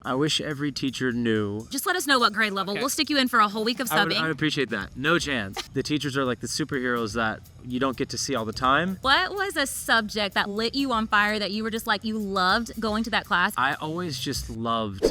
I wish every teacher knew. Just let us know what grade level. Okay. We'll stick you in for a whole week of subbing. I would appreciate that. No chance. The teachers are like the superheroes that you don't get to see all the time. What was a subject that lit you on fire that you were just like, you loved going to that class? I always just loved.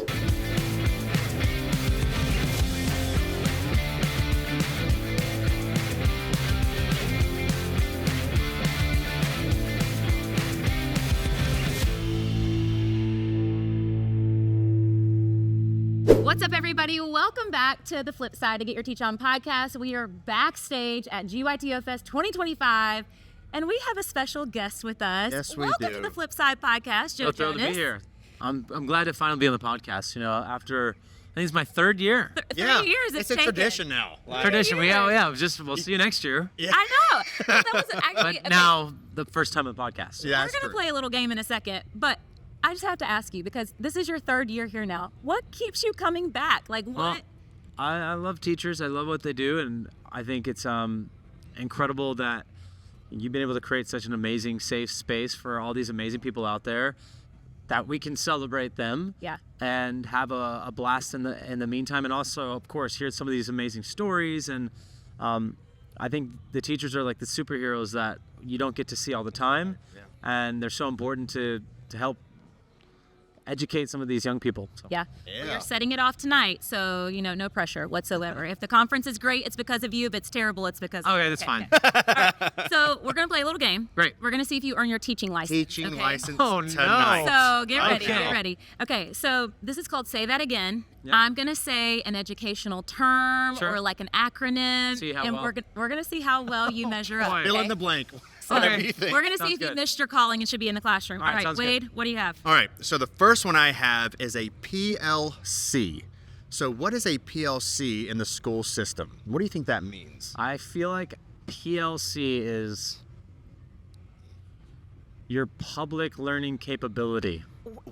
What's up, everybody? Welcome back to The Flip Side to Get Your Teach On podcast. We are backstage at GYTO Fest 2025, and we have a special guest with us. Yes, we Welcome do. to The Flip Side podcast, Joe Thrilled Jonas. to be here. I'm glad to finally be on the podcast. You know, after I think it's my third year. 3 years it's taken. a tradition now. Tradition. We'll see you next year. Yeah. I know. That was actually. But now the first time on the podcast. Yeah, We're going to play a little game in a second, but I just have to ask you, because this is your third year here now. What keeps you coming back? Like, what? Well, I love teachers. I love what they do, and I think it's incredible that you've been able to create such an amazing, safe space for all these amazing people out there, that we can celebrate them. Yeah. And have a blast in the meantime, and also, of course, hear some of these amazing stories. And I think the teachers are like the superheroes that you don't get to see all the time, and they're so important to help educate some of these young people. So. Yeah. Well, you're setting it off tonight, so, no pressure whatsoever. If the conference is great, it's because of you. If it's terrible, it's because of Okay, you. that's fine. Okay. All right. So we're going to play a little game. Great. We're going to see if you earn your teaching license. Teaching license Oh, no. tonight. So get ready, Okay. get ready. Okay, so this is called Say That Again. Yeah. I'm going to say an educational term Sure. or like an acronym, See how and well. we're going to see how well you measure up. boy. Fill in okay? the blank. So Whatever you think. we're going to see Sounds if you good. missed your calling and should be in the classroom. All right, All right, sounds Wade, good. what do you have? All right, so the first one I have is a PLC. So what is a PLC in the school system? What do you think that means? I feel like PLC is your public learning capability.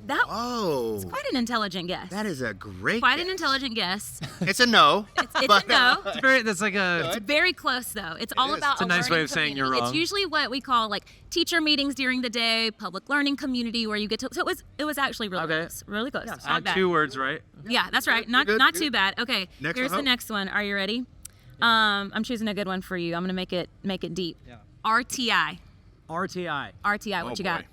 That Oh, was quite an intelligent guess. that is a great Quite an guess. intelligent guess. It's a no. It's a no. That's like a. It's very close, though. It's all is. about It's a nice way learning of saying you're community. wrong. It's usually what we call like teacher meetings during the day, public learning community, where you get to. So it was actually really Okay. close. Really close. Not Add bad. 2 words, right? Yeah, that's right. Not good, not good. too bad. Okay. Next Here's one, the Hope. next one. Are you ready? I'm choosing a good one for you. I'm gonna make it deep. Yeah. RTI. RTI. RTI. What Oh, you got? boy.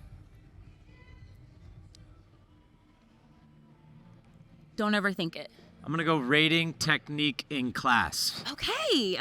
Don't overthink it. I'm gonna go rating technique in class. Okay.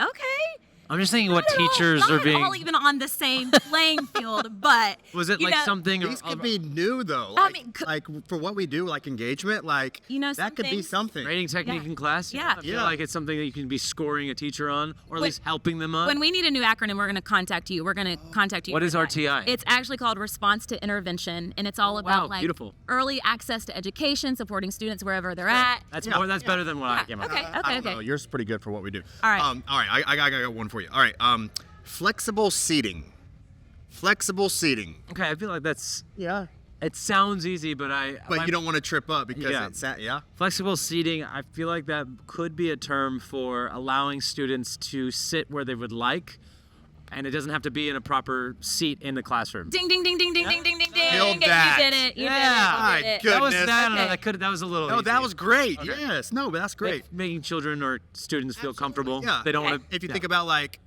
I'm just thinking what Not at all- teachers not are at being. all even on the same playing field, but Was it you like know, something? These could be new though. I Like, mean, like for what we do, like engagement, like that could be something. rating technique Yeah. in class? Yeah. I feel Yeah. like it's something that you can be scoring a teacher on, or at least helping them on. When we need a new acronym, we're going to contact you. We're going to contact you. What for is that. RTI? It's actually called Response to Intervention, and it's all about wow, like beautiful. early access to education, supporting students wherever they're at. That's Yeah. more. That's better than what I Yeah, came up okay. with. I don't know. Yours is pretty good for what we do. All right. All right. I got one for you. All right. Flexible seating. Flexible seating. Okay, I feel like that's. Yeah. It sounds easy, but But you don't want to trip up because Yeah. it's yeah. Flexible seating, I feel like that could be a term for allowing students to sit where they would like, and it doesn't have to be in a proper seat in the classroom. Ding, ding, ding, ding, ding, ding, ding, ding, ding. Nailed that. You did it. You Yeah. did it. You did My it. That was goodness. that. Okay. That was a little. No, easy. that was great. Okay. Yes. No, but that's great. Making children or students feel comfortable. Yeah. They don't Okay. want to. If you think about like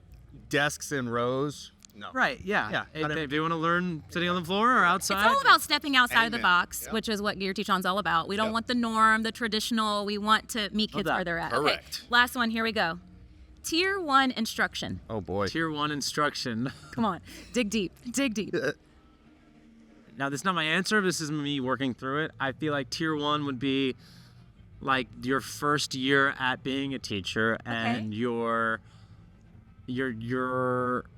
desks in rows. No. Right. Yeah. Yeah, If they want to learn sitting on the floor or outside. It's all about stepping outside of the Amen. box, Yep. which is what Gear Teach On's all about. We don't Yep. want the norm, the traditional. We want to meet kids that. where they're at. Correct. Okay. Last one. Here we go. Tier 1 instruction. Oh boy. Tier 1 instruction. Come on. Dig deep. Dig deep. Now, this is not my answer. This is me working through it. I feel like Tier 1 would be like your first year at being a teacher and your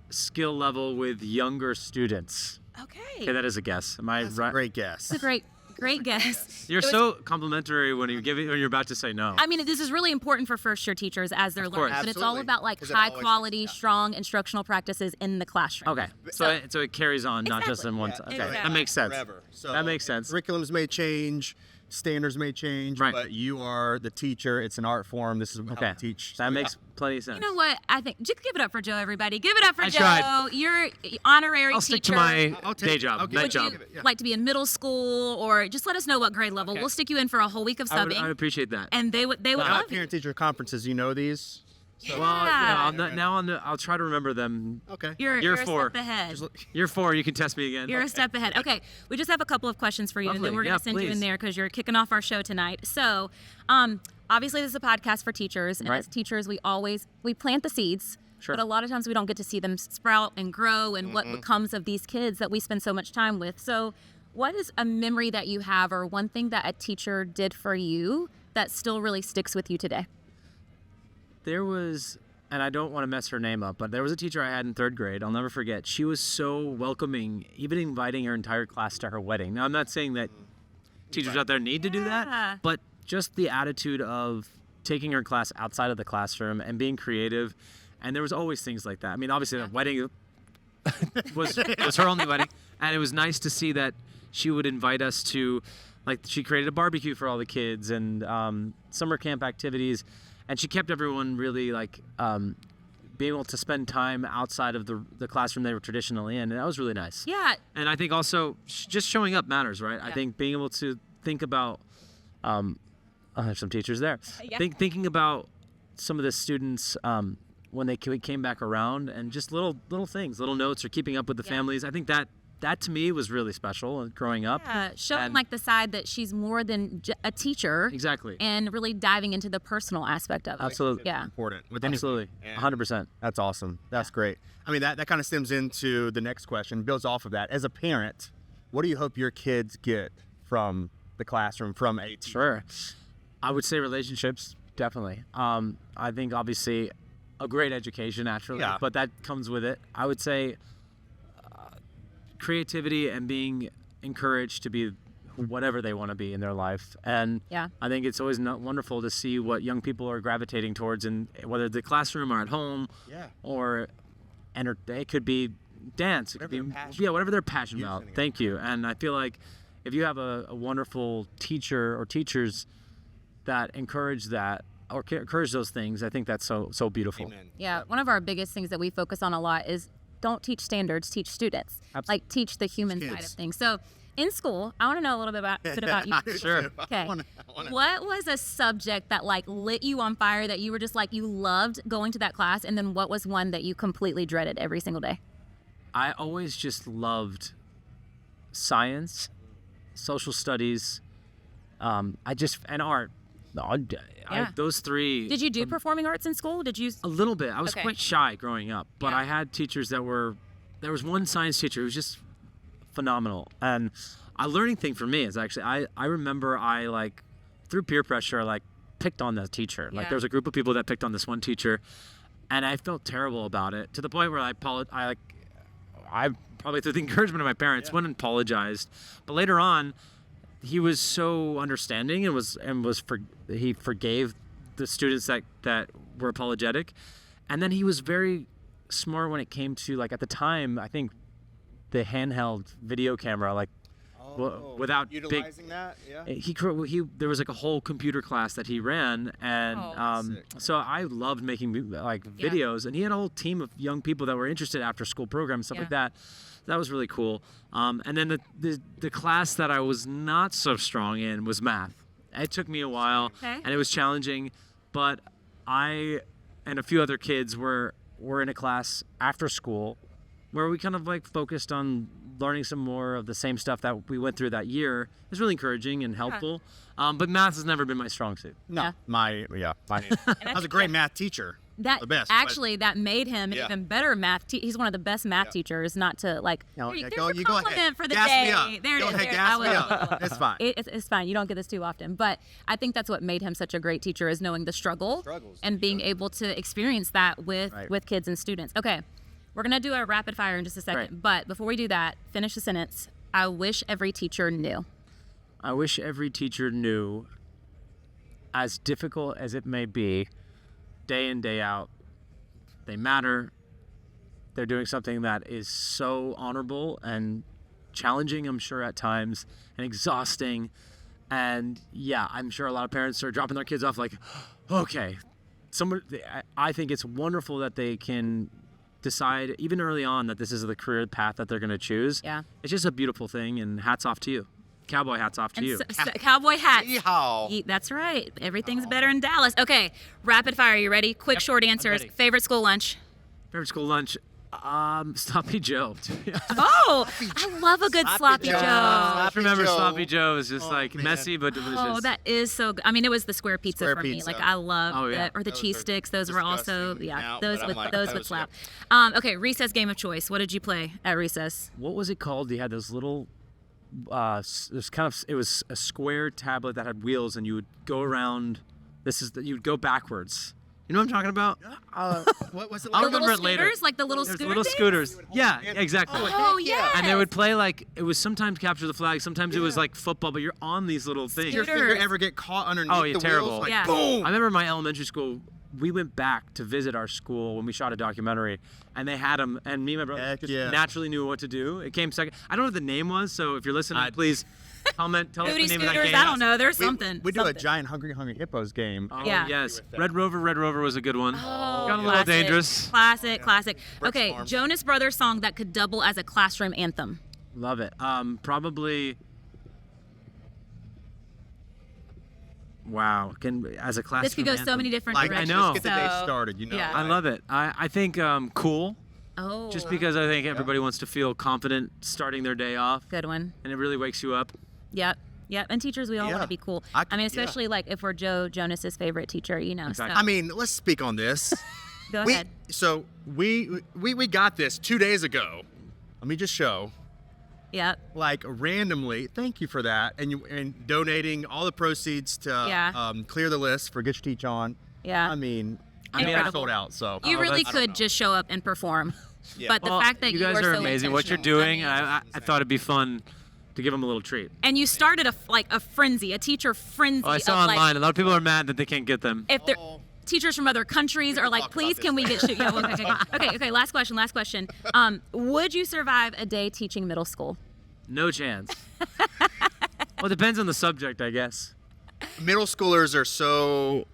skill level with younger students. Okay. Okay, that is a guess. Am I That's right? a great guess. That's a great guess. You're It was- so complimentary when you're about to say no. I mean, this is really important for first year teachers as they're learning, course. but it's all Absolutely. about like 'Cause it high always- quality, yeah. strong instructional practices in the classroom. Okay, so it carries on, not just Exactly. in one. Yeah, Okay, exactly. that makes sense. Forever. So That makes sense. Curriculums may change. standards may change, Right. but you are the teacher. It's an art form. This is how Okay. we teach. That So, makes plenty of sense. You know what? I think just give it up for Joe, everybody. Give it up for I Joe. tried. You're honorary I'll teacher. stick to my I'll take day it. job, Okay. night Would job. you Yeah. like to be in middle school, or just let us know what grade level? Okay. We'll stick you in for a whole week of I would subbing, appreciate that. and they would Now, love at you. parent-teacher conferences, you know these? Yeah. I'll try to remember them. Okay. You're Year a 4. step ahead. Year 4, you can test me again. You're a step ahead. Okay, we just have a couple of questions for you, and then Lovely. we're going Yeah, to send you in please. there because you're kicking off our show tonight. So, obviously, this is a podcast for teachers, and Right. as teachers, we plant the seeds, Sure. but a lot of times we don't get to see them sprout and grow, and what becomes of these kids that we spend so much time with. So, what is a memory that you have, or one thing that a teacher did for you that still really sticks with you today? There was, and I don't want to mess her name up, but there was a teacher I had in 3rd grade. I'll never forget. She was so welcoming, even inviting her entire class to her wedding. Now, I'm not saying that teachers out there need to do Yeah. that, but just the attitude of taking her class outside of the classroom and being creative. And there was always things like that. I mean, obviously, the wedding was her only wedding, and it was nice to see that she would invite us to, like, she created a barbecue for all the kids and summer camp activities, and she kept everyone really like being able to spend time outside of the classroom they were traditionally in, and that was really nice. Yeah, And I think also just showing up matters, right? I Yeah. think being able to think about, there's some teachers there. Yeah. Thinking about some of the students when they came back around, and just little things, little notes, or keeping up with the Yeah. families. I think that to me was really special growing up. showing And- like the side that she's more than a teacher. Exactly. And really diving into the personal aspect of it. Absolutely. Yeah. Important. With any- Absolutely. 100%. That's awesome. That's great. I mean, that kind of stems into the next question, builds off of that. As a parent, what do you hope your kids get from the classroom, from a teacher? Sure. I would say relationships, definitely. I think obviously a great education naturally, Yeah. but that comes with it. I would say creativity and being encouraged to be whatever they want to be in their life. And Yeah. I think it's always wonderful to see what young people are gravitating towards, in whether the classroom or at home, Yeah. or it could be dance, it could Whatever be they're passionate whatever they're passionate Using about. it. Thank you. And I feel like if you have a wonderful teacher or teachers that encourage that, or encourage those things, I think that's so beautiful. Amen. Yeah. One of our biggest things that we focus on a lot is don't teach standards, teach students. Like teach the human side of Kids. things. So in school, I want to know a little bit about you. Sure. Okay. wanna- What was a subject that like lit you on fire, that you were just like, you loved going to that class? And then what was one that you completely dreaded every single day? I always just loved science, social studies, and art. Yeah. Those three. Did you do performing arts in school? Did you? A little bit. I was Okay. quite shy growing up, but Yeah. I had teachers that were. There was one science teacher who was just phenomenal, and a learning thing for me is actually I remember I like through peer pressure like picked on the teacher. Like Yeah. there was a group of people that picked on this one teacher, and I felt terrible about it to the point where I probably through the encouragement of my parents went and apologized, but later on he was so understanding and he forgave the students that were apologetic, and then he was very smart when it came to, like, at the time I think the handheld video camera, like without utilizing that, yeah. he there was like a whole computer class that he ran, and Sick. so I loved making like videos, and he had a whole team of young people that were interested after school programs, stuff like that. That was really cool. And then the class that I was not so strong in was math. It took me a while, and it was challenging, but I and a few other kids were in a class after school where we kind of like focused on learning some more of the same stuff that we went through that year. It was really encouraging and helpful. But math has never been my strong suit. No, Yeah. my I was a great math teacher. That The best, but- actually that made him an Yeah. even better math. He's one of the best math teachers. Not to like. No, There's yeah, a you go ahead. compliment for the Gas day. me up. There it Go is. ahead, There- gas I will- me I up. will. It's fine. It's fine. You don't get this too often, but I think that's what made him such a great teacher, is knowing the struggles and being able to experience that with kids and students. Okay, we're gonna do a rapid fire in just a second, Right. but before we do that, finish the sentence. I wish every teacher knew. I wish every teacher knew, as difficult as it may be, day in, day out, they matter. They're doing something that is so honorable and challenging, I'm sure, at times, and exhausting. And yeah, I'm sure a lot of parents are dropping their kids off like, okay, I think it's wonderful that they can decide even early on that this is the career path that they're going to choose. Yeah. It's just a beautiful thing, and hats off to you. Cowboy hats off to And you. cowboy hats. Yeehaw. That's right. Everything's better in Dallas. Okay, rapid fire. You ready? Quick, short answers. ready. Favorite school lunch? Favorite school lunch? Sloppy Joe. Oh, I love a good sloppy Joe. I remember Joe. Sloppy Joe is just like man. messy but delicious. Oh, that is so good. I mean, it was the square pizza Square for me. pizza. Like, I love Oh, yeah. it. Or the Those cheese are sticks. Those were also, disgusting yeah, now, those but would I'm like, those that would was slap. good. Okay, recess game of choice. What did you play at recess? What was it called? They had those little, there's kind of, it was a square tablet that had wheels, and you would go around. You'd go backwards. You know what I'm talking about? What was it I'll like? The remember little it later. scooters, like the little There's scooter little things? scooters. Yeah, exactly. Oh, yeah. yeah. And they would play like, it was sometimes capture the flag, sometimes it was like football, but you're on these little things. Did your Scooters. finger ever get caught underneath Oh, yeah, the terrible. wheels? Like, Yeah. boom! I remember my elementary school, we went back to visit our school when we shot a documentary, and they had them, and me and my brother Heck just yeah. naturally knew what to do. It came second. I don't know what the name was, so if you're listening, please comment, tell us the Booty name of that scooters, game. I don't know. There's We, something. we do a something. giant Hungry Hippos game. Oh, Yeah. yes. Red Rover was a good one. Oh, Got a little classic. dangerous. Classic. Brick Okay, Farm. Jonas Brothers song that could double as a classroom anthem. Love it. Probably. Wow. As a classroom This could go so anthem. many different Like, directions. know. Let's get the day So, started, you know. yeah. I love it. I think cool. Oh, Just because I think everybody wants to feel confident starting their day off, good one. and it really wakes you up. Yep. And teachers, we all want Yeah. to be cool. I- I mean, especially like if we're Joe Jonas's favorite teacher, you know. Exactly. So I mean, let's speak on this. go ahead. So we got this 2 days ago. Let me just show. Yep. Like randomly, thank you for that, and donating all the proceeds to Yeah. clear the list for Get Your Teach On. Yeah. I mean, Incredible. sold out. So You really that's- could just show up and perform. Yeah. But the Well, fact that you guys are are so amazing. What you're intentional, doing, I mean, I thought it'd be fun to give them a little treat. and you started a frenzy, a teacher frenzy. Oh, I saw of, online. like, a lot of people are mad that they can't get them. if they're teachers from other countries are like, talk about please, this can we get later. yeah, well, okay. Last question. Would you survive a day teaching middle school? No chance. Well, it depends on the subject, I guess. middle schoolers are so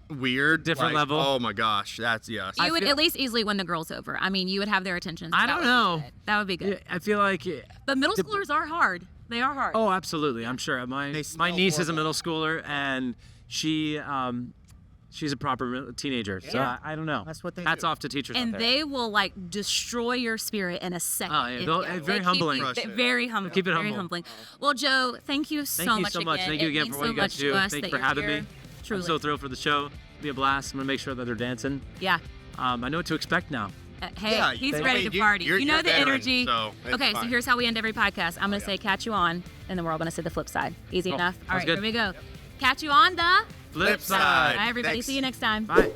weird. Different like, level. Oh my gosh, that's yes. You would feel- at least easily win the girls over. I mean, you would have their attention. so I that don't would be know. good. That would be good. I feel like. But middle schoolers are hard. They are hard. Oh, absolutely. I'm sure. My They smell niece is a horrible. middle schooler, and she's a proper teenager. So Yeah. I don't know. That's what they Hats do. off to teachers and out there. they will like destroy your spirit in a second. Oh, yeah, if- they'll- they very keep humbling. you- Crush it. very humbling. Keep it very humble. humbling. Well, Joe, thank you so Thank you much so much. again. Thank you It again means for what so you guys much do. to us Thank you that for having you're me. here. Truly. I'm so thrilled for the show. It'll be a blast. I'm gonna make sure that they're dancing. Yeah. I know what to expect now. Hey, Yeah, he's I ready mean, to party. you're You know a the veteran, energy. so it's Okay, so fine. here's how we end every podcast. I'm going to say catch you on, and then we're all going to say the flip side. Easy Cool. enough? All Sounds right, good. here we go. Catch you on the Flip side. All right, everybody. Thanks. See you next time. Bye.